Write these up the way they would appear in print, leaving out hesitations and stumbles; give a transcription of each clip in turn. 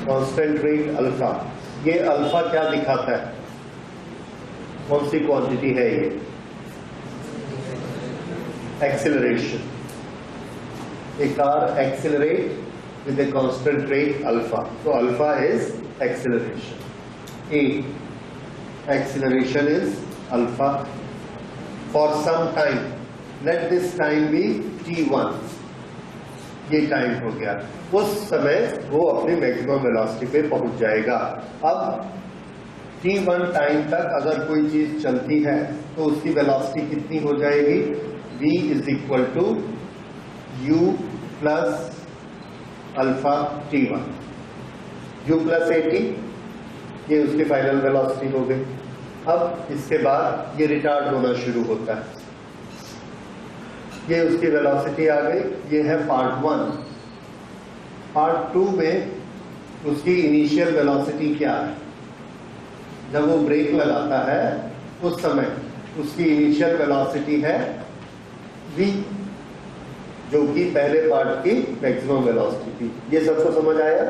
Constant rate alpha. ये alpha क्या दिखाता है, कौन सी क्वांटिटी है ये? Acceleration. A car accelerate with a constant rate alpha. So alpha is acceleration. A acceleration is alpha for some time. Let this time be t1. ये time हो गया, उस समय वो अपनी मैक्सिमम वेलोसिटी पे पहुंच जाएगा। अब t1 टाइम तक अगर कोई चीज चलती है तो उसकी वेलोसिटी कितनी हो जाएगी? v is equal to u plus alpha t1, u plus at, ये उसकी फाइनल वेलोसिटी हो गई। अब इसके बाद ये रिटार्ड होना शुरू होता है, ये उसकी वेलोसिटी आ गई। ये है पार्ट 1। पार्ट 2 में उसकी इनिशियल वेलोसिटी क्या है? जब वो ब्रेक लगाता है उस समय उसकी इनिशियल वेलोसिटी है v, जो कि पहले पार्ट की मैक्सिमम वेलोसिटी थी। ये सबको समझ आया?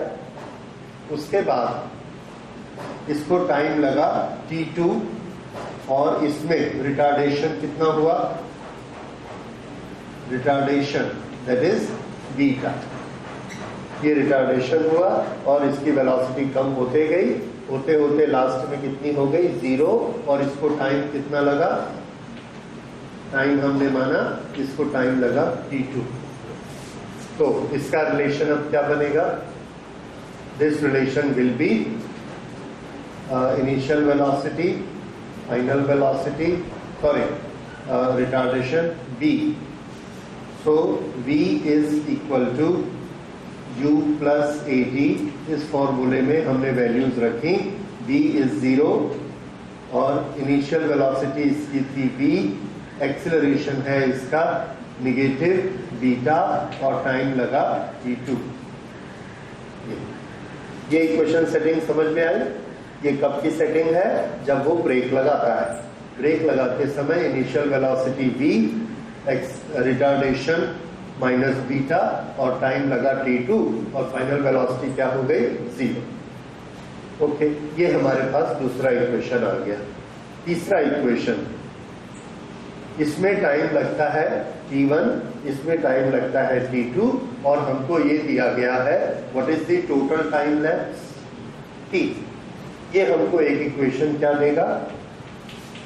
उसके बाद इसको टाइम लगा t2 और इसमें रिटार्डेशन कितना हुआ? Retardation that is beta. ये रिटार्डेशन हुआ और इसकी वेलोसिटी कम होते गई, होते होते लास्ट में कितनी हो गई? 0। और इसको टाइम कितना लगा? टाइम हमने माना इसको टाइम लगा t2। तो इसका रिलेशन अब क्या बनेगा? This relation will be initial velocity, final velocity, sorry retardation v। So v is equal to u plus at। इस फॉर्मूले में हमने वैल्यूज रखी, v is 0 और इनिशियल वेलोसिटी इसकी थी v, एक्सेलरेशन है इसका निगेटिव बीटा और टाइम लगा t2। ये इक्वेशन सेटिंग समझ में आई? ये कब की सेटिंग है? जब वो ब्रेक लगाता है। ब्रेक लगाते समय initial velocity v, retardation minus beta और टाइम लगा t2 और फाइनल वेलोसिटी क्या हो गई? 0। ओके, ये हमारे पास दूसरा इक्वेशन आ गया। तीसरा इक्वेशन, इसमें टाइम लगता है t1, इसमें टाइम लगता है t2 और हमको ये दिया गया है what is the total time lapse t। ये हमको एक इक्वेशन क्या देगा?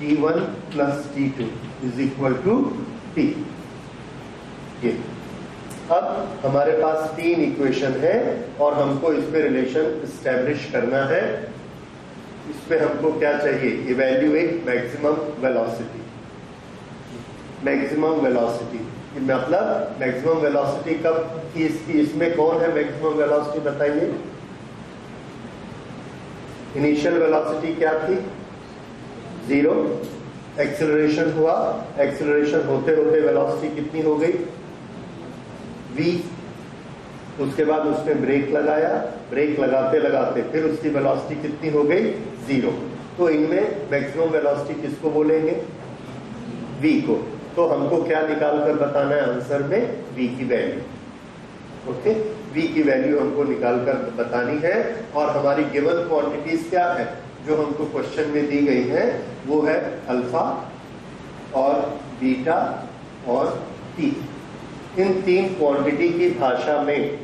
t1 plus t2 is equal to t। ये अब हमारे पास 3 इक्वेशन है और हमको इसमें रिलेशन एस्टेब्लिश करना है। इसमें हमको क्या चाहिए? Evaluate maximum velocity. Maximum velocity मतलब मैक्सिमम वेलोसिटी कब इसकी? इसमें कौन है मैक्सिमम वेलोसिटी बताइए? इनिशियल वेलोसिटी क्या थी? 0। एक्सेलरेशन हुआ, एक्सेलरेशन होते होते वेलोसिटी कितनी हो गई? v। उसके बाद उसने ब्रेक लगाया, ब्रेक लगाते लगाते फिर उसकी वेलोसिटी कितनी हो गई? 0। तो इनमें मैक्सिमम वेलोसिटी किसको बोलेंगे? v को। तो हमको क्या निकाल कर बताना है आंसर में? v की वैल्यू। ओके, v की वैल्यू हमको निकाल कर बतानी है। और हमारी गिवन क्वांटिटीज क्या है जो हमको क्वेश्चन में दी गई है? वो है अल्फा और बीटा और t। इन 3 क्वांटिटी की भाषा में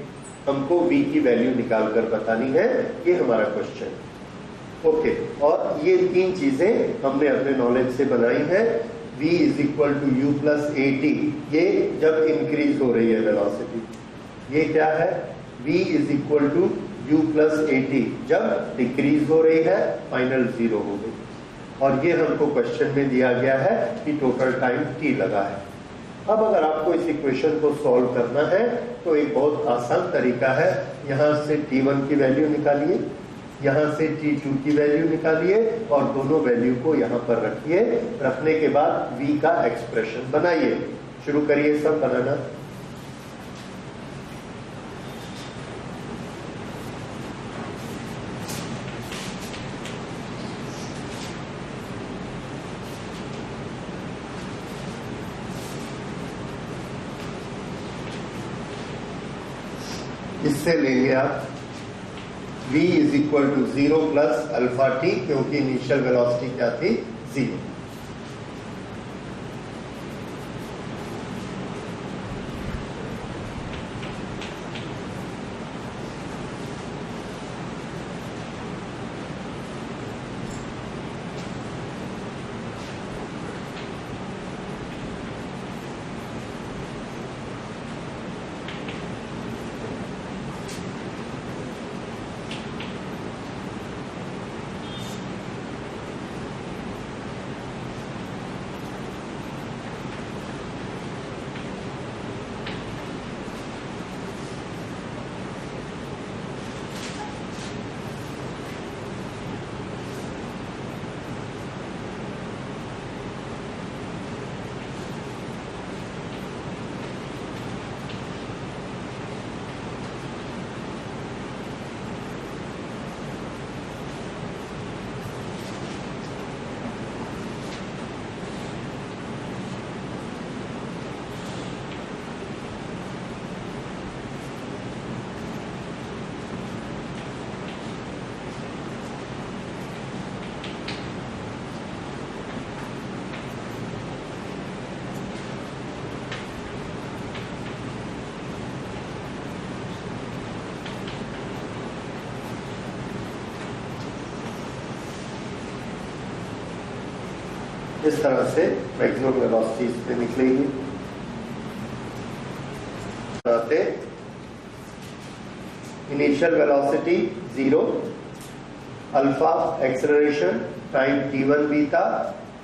हमको v की वैल्यू निकाल कर बतानी है। ये हमारा क्वेश्चन। ओके, और ये 3 चीजें हमने अपने नॉलेज से बनाई है। v is equal to u plus at, ये जब इंक्रीज हो रही है वेलोसिटी। ये क्या है? v is equal to u plus at जब डिक्रीज हो रही है, फाइनल 0 हो गई। और ये हमको क्वेश्चन में दिया गया है कि टोटल टाइम t लगा है। अब अगर आपको इस इक्वेशन को सॉल्व करना है तो एक बहुत आसान तरीका है। यहाँ से t1 की वैल्यू निकालिए, यहाँ से t2 की वैल्यू निकालिए और दोनों वैल्यू को यहाँ पर रखिए। रखने के बाद v का एक्सप्रेशन बनाइए। शुरू करिए सब बनाना। इससे लेंगे आप v is equal to 0 plus alpha T, क्योंकि इनिशियल वेलोसिटी क्या थी? 0। इस तरह से मैक्सिमम वेलोसिटी पे निकलेगी। Initial velocity 0, alpha acceleration time t1 v था,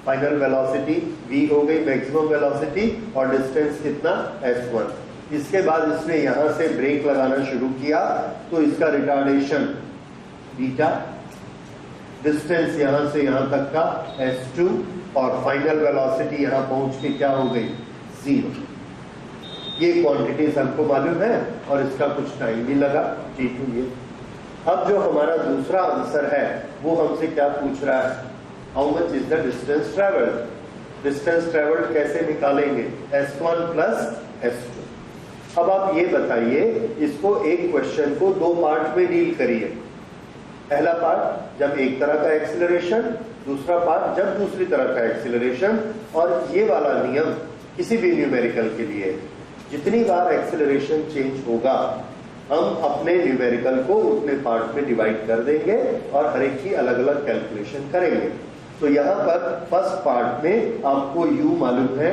फाइनल वेलोसिटी v हो गई मैक्सिमम वेलोसिटी, और डिस्टेंस कितना? s1। इसके बाद इसने यहां से ब्रेक लगाना शुरू किया, तो इसका रिटार्डेशन बीटा, डिस्टेंस यहां से यहां तक का s2, और फाइनल वेलोसिटी यहां पहुंच के क्या हो गई? 0। ये क्वांटिटीज हमको मालूम है और इसका कुछ टाइम भी लगा t2 ये। अब जो हमारा दूसरा आंसर है वो हमसे क्या पूछ रहा है? How much is the distance travelled? Distance travelled कैसे निकालेंगे? s1 plus s2। अब आप ये बताइए, इसको एक क्वेश्चन को दो पार्ट में डील करिए। पहला पार्ट जब एक तरह का एक्सीलरेशन, दूसरा पार्ट जब दूसरी तरह का एक्सीलरेशन। और ये वाला नियम किसी भी न्यूमेरिकल के लिए, जितनी बार एक्सीलरेशन चेंज होगा हम अपने न्यूमेरिकल को उतने पार्ट में डिवाइड कर देंगे और हर एक की अलग अलग कैलकुलेशन करेंगे। तो यहाँ पर फर्स्ट पार्ट में आपको u मालूम है,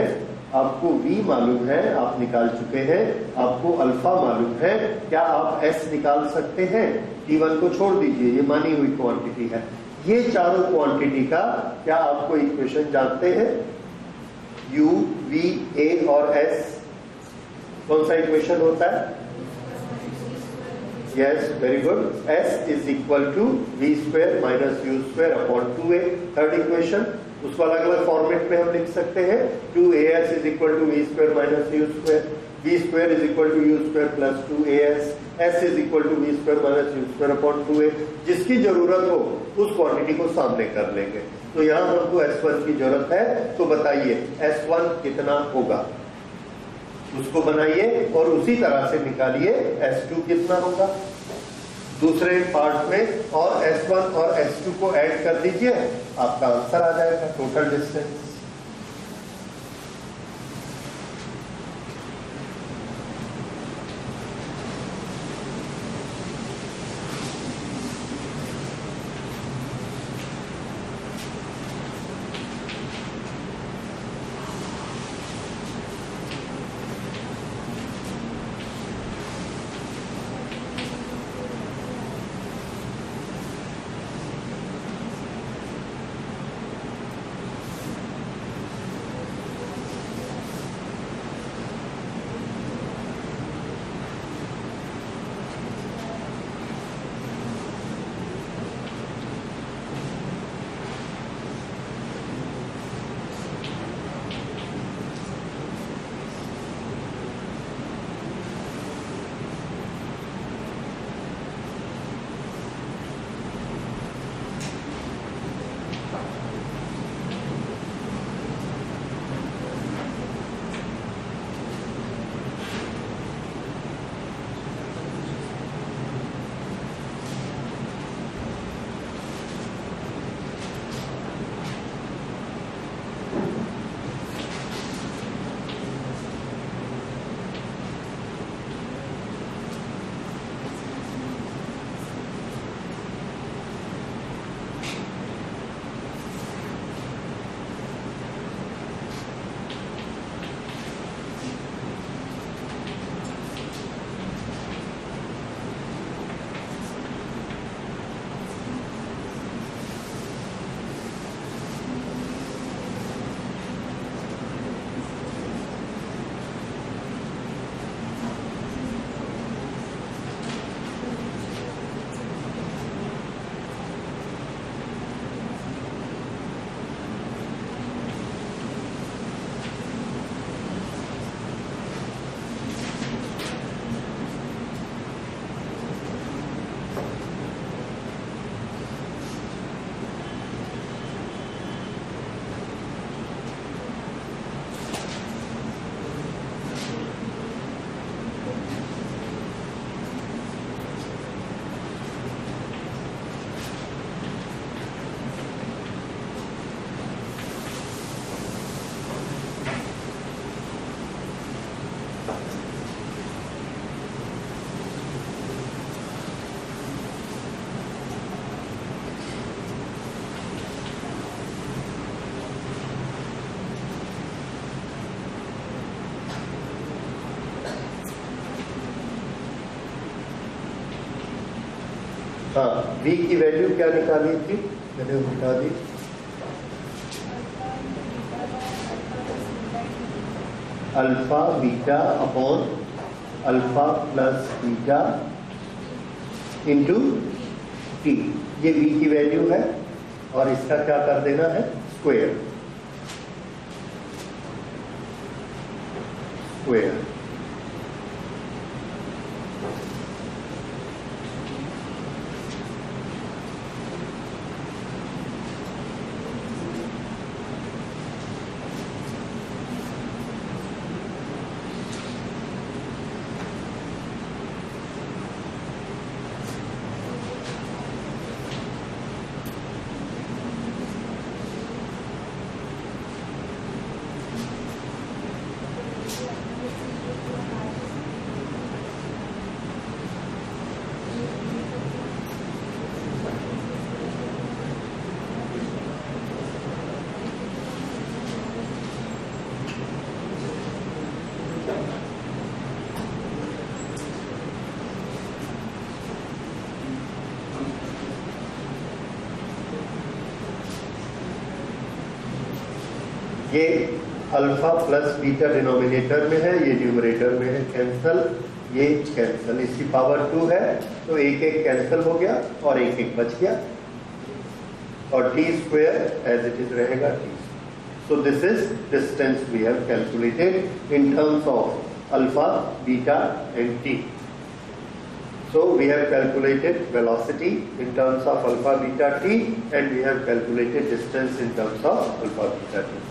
आपको v मालूम है, आप निकाल चुके हैं, आपको अल्फा मालूम है। क्या आप s निकाल सकते हैं? t1 को छोड़ दीजिए, ये मानी हुई क्वांटिटी है। ये चारों क्वांटिटी का क्या आपको इक्वेशन जानते हैं? u, v, a और s कौन सा इक्वेशन होता है? Yes, very good. s is equal to v square minus u square upon 2a। Third equation, उसको अलग अलग फॉर्मेट में हम लिख सकते हैं। 2as is equal to v square minus u square, v square is equal to u square plus 2as, s is equal to v square minus u square upon 2a। जिसकी जरूरत हो उस क्वांटिटी को सामने कर लेंगे। तो यहाँ हमको s1 की जरूरत है, तो बताइए s1 कितना होगा? उसको बनाइए और उसी तरह से निकालिए s2 कितना होगा दूसरे पार्ट में, और s1 और s2 को ऐड कर दीजिए, आपका आंसर आ जाएगा टोटल डिस्टेंस। हाँ, v की वैल्यू क्या निकाली थी, मैंने बता दी, alpha beta upon alpha plus beta into t. ये v की वैल्यू है और इसका क्या कर देना है, स्क्वायर। ये अल्फा प्लस बीटा डिनोमिनेटर में है, ये न्यूमरेटर में है, कैंसल, ये कैंसल, इसकी पावर 2 है तो एक एक कैंसल हो गया और एक एक बच गया और t square as it is रहेगा t. So this is distance we have calculated in terms of alpha beta and t. So we have calculated velocity in terms of alpha beta t and we have calculated distance in terms of alpha beta t.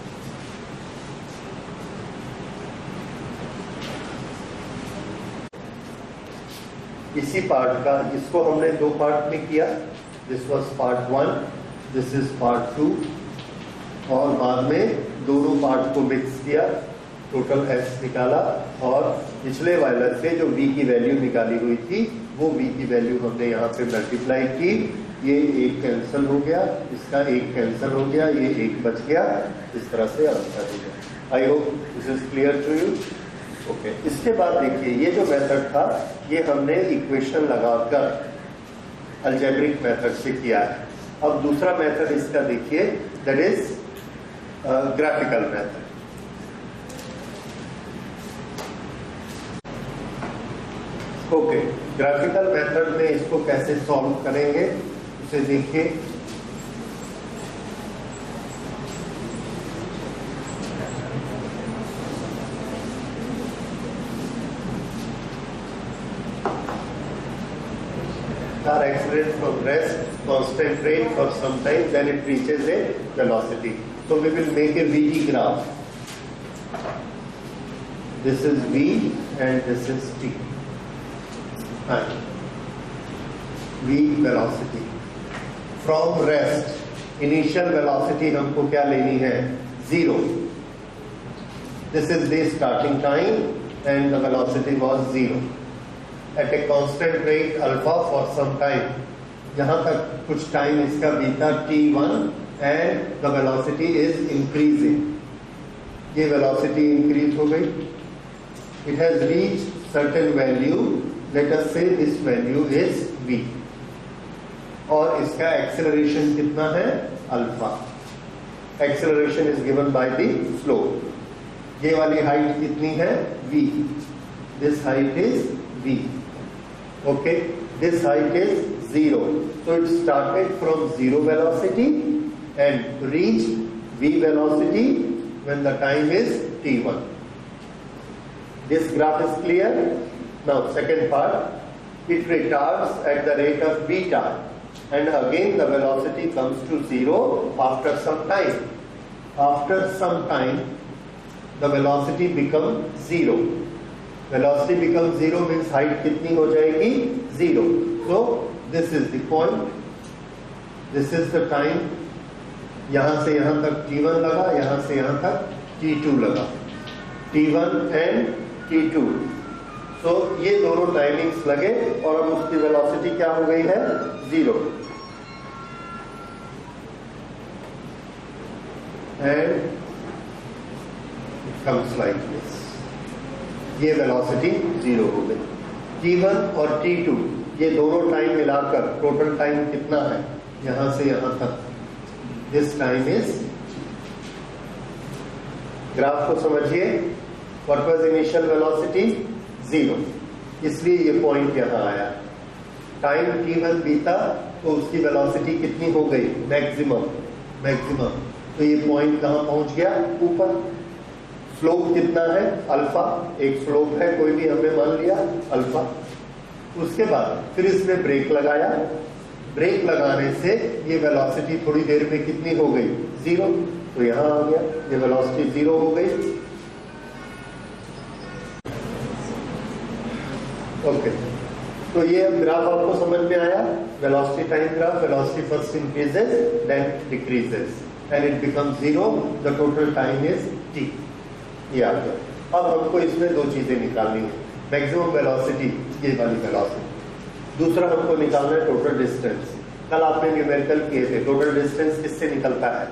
इसी part का, इसको हमने दो part में किया, this was part 1, this is part 2 और बाद में दोनों पार्ट को मिक्स किया, टोटल s निकाला और पिछले वाले से जो v की वैल्यू निकाली हुई थी वो v की वैल्यू हमने यहाँ पे मल्टीप्लाई की, ये एक कैंसिल हो गया, इसका एक कैंसिल हो गया, ये एक बच गया, इस तरह से आंसर हो गया। I hope this is clear to you. Okay, इसके बाद देखिए ये जो मेथड था ये हमने इक्वेशन लगाकर अलजेब्रिक मेथड से किया है। अब दूसरा मेथड इसका देखिए, that is graphical method. Okay, graphical method में इसको कैसे सॉल्व करेंगे उसे देखिए। car accelerates from rest, constant rate for some time, then it reaches a velocity. So we will make a VT graph. This is V and this is T. V velocity from rest, initial velocity हमको क्या लेनी है, 0. This is the starting time and the velocity was 0 at a constant rate alpha for some time, जहां तक कुछ time इसका बीता t1 and the velocity is increasing. ये velocity increase हो गई, it has reached certain value, let us say this value is v और इसका acceleration कितना है, alpha. Acceleration is given by the slope. ये वाली height कितनी है, v. This height is v. Okay, this height is 0. So it started from 0 velocity and reached v velocity when the time is t1. This graph is clear. Now second part, it retards at the rate of beta and again the velocity comes to 0 after some time. After some time the velocity becomes 0. Velocity becomes 0 means height कितनी हो जाएगी, 0. So this is the point, this is the time, यहाँ से यहाँ तक t1 लगा, यहाँ से यहाँ तक t2 लगा, t1 and t2. So ये दोनों टाइमिंग्स लगे और अब उसकी वेलोसिटी क्या हो गई है, 0. And it comes like this. ये वेलोसिटी 0 हो गई। t1 और t2 ये दोनों टाइम मिलाकर टोटल टाइम कितना है यहां से यहां तक, दिस टाइम इज, ग्राफ को समझिए, व्हाट वाज इनिशियल वेलोसिटी 0, इसलिए ये पॉइंट यहां आया। टाइम t1 बीता तो उसकी वेलोसिटी कितनी हो गई, मैक्सिमम, तो ये पॉइंट कहां पहुंच गया, ऊपर। स्लोप कितना है, अल्फा, एक स्लोप है कोई भी हमने मान लिया अल्फा। उसके बाद फिर इसने ब्रेक लगाया, ब्रेक लगाने से ये वेलोसिटी थोड़ी देर में कितनी हो गई, 0, तो यहां आ गया, ये वेलोसिटी 0 हो गई। ओके, तो ये अब ग्राफ आपको समझ में आया, velocity time graph, velocity first increases then decreases and it becomes 0, the total time is t, ये आ गया। अब हमको इसमें दो चीजें निकालनी है, मैक्सिमम वेलोसिटी, ये वाली वेलोसिटी, दूसरा हमको निकालना है टोटल डिस्टेंस। कल आपने न्यूमेरिकल किए थे, टोटल डिस्टेंस किससे निकलता है,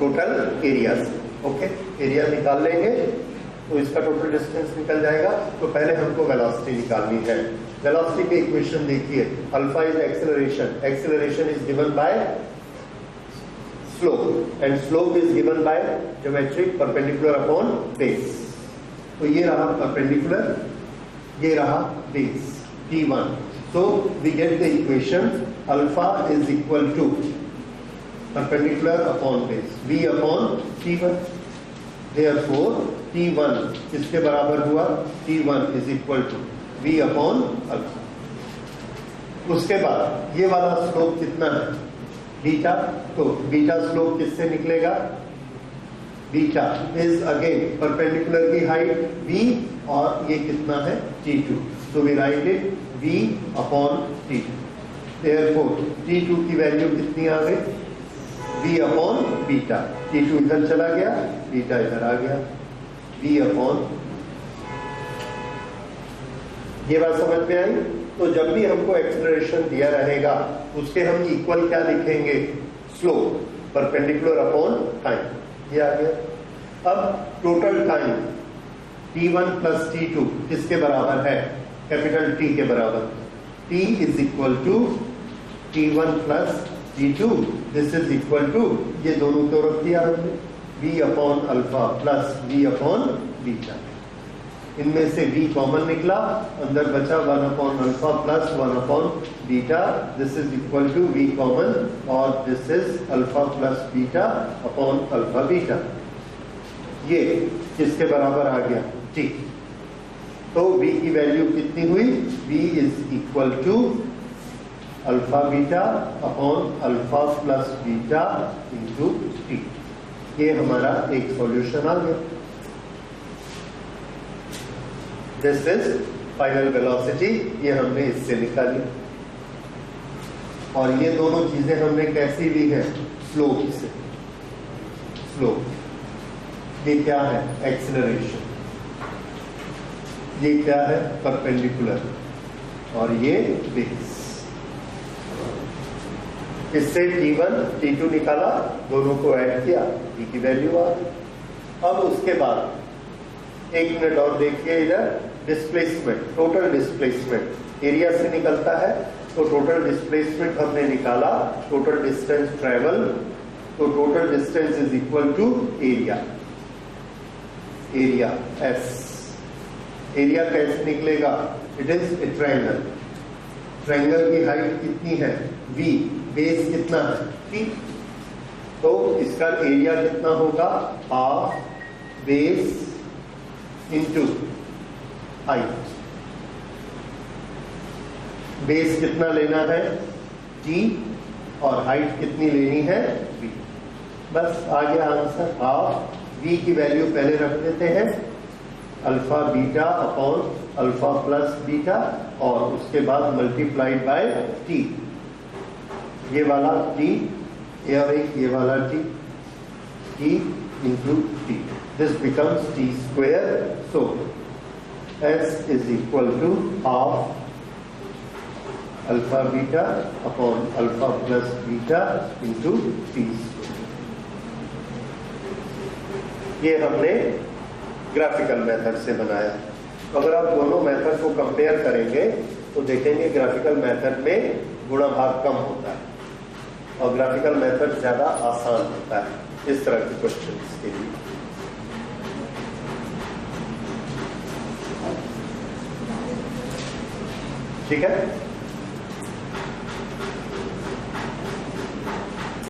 टोटल एरिया से। ओके, एरिया निकाल लेंगे तो इसका टोटल डिस्टेंस निकल जाएगा। तो पहले हमको वेलोसिटी निकालनी है। वेलोसिटी की इक्वेशन देखिए, alpha is acceleration, acceleration is given by slope and slope is given by geometric perpendicular upon base. तो ये रहा परपेंडिकुलर, ये रहा base t1, so we get the equation alpha is equal to perpendicular upon base v upon t1, therefore t1 किसके बराबर हुआ, t1 is equal to v upon alpha। उसके बाद ये वाला स्लोप कितना है, बीटा, तो बीटा स्लोप किससे निकलेगा, बीटा इज अगेन परपेंडिकुलर की हाइट v और ये कितना है t2, so we write it v upon t2, therefore t2 की वैल्यू कितनी आ गई, v upon बीटा, t2 इधर चला गया, बीटा इधर आ गया, v upon, ये बात समझ में आई। तो जब भी हमको एक्सेलरेशन दिया रहेगा उसके हम इक्वल क्या लिखेंगे, स्लोप परपेंडिकुलर अपॉन टाइम, ये आ गया। अब total time t1 plus t2 किसके बराबर है, कैपिटल T के बराबर, t is equal to t1 plus t2, this is equal to, ये दोनों को रख दिया हमने, v upon alpha plus v upon beta, इनमें से v कॉमन निकला, अंदर बचा 1 upon alpha plus 1 upon beta, this is equal to v common और this is alpha plus beta upon alpha beta, ये किसके बराबर आ गया, t। तो v की वैल्यू कितनी हुई, v is equal to alpha beta upon alpha plus beta into t। ये हमारा एक सॉल्यूशन आ गया। दिस इज फाइनल वेलोसिटी, ये हमने इससे निकाली। और ये दोनों चीजें हमने कैसी ली है, स्लोप से, स्लोप, ये क्या है एक्सेलरेशन, ये क्या है परपेंडिकुलर, और ये बेस। इससे t1 t2 निकाला, दोनों को ऐड किया, t की वैल्यू आ गई। अब उसके बाद एक मिनट और देखिए इधर, डिस्प्लेसमेंट, टोटल डिस्प्लेसमेंट एरिया से निकलता है, तो टोटल डिस्प्लेसमेंट हमने निकाला, टोटल डिस्टेंस ट्रेवल, तो total distance is equal to area, area S। Area कैसे निकलेगा, it is a triangle, triangle की हाइट कितनी है v, बेस कितना है t, तो इसका एरिया कितना होगा, half base into height, base कितना लेना है t और हाइट कितनी लेनी है v, बस आ गया आंसर। हाफ, v की वैल्यू पहले रख देते हैं, alpha beta upon alpha plus beta, और उसके बाद मल्टीप्लाइड बाय t, ये वाला t, और एक ये वाला t, t into t, this becomes t square. So S is equal to half alpha beta upon alpha plus beta into t square. ये हमने ग्राफिकल मेथड से बनाया। अगर आप दोनों मेथड को कंपेयर करेंगे तो देखेंगे ग्राफिकल मेथड में गुणा भाग कम होता है और ग्राफिकल मेथड ज्यादा आसान होता है इस तरह के क्वेश्चंस के लिए। ठीक है।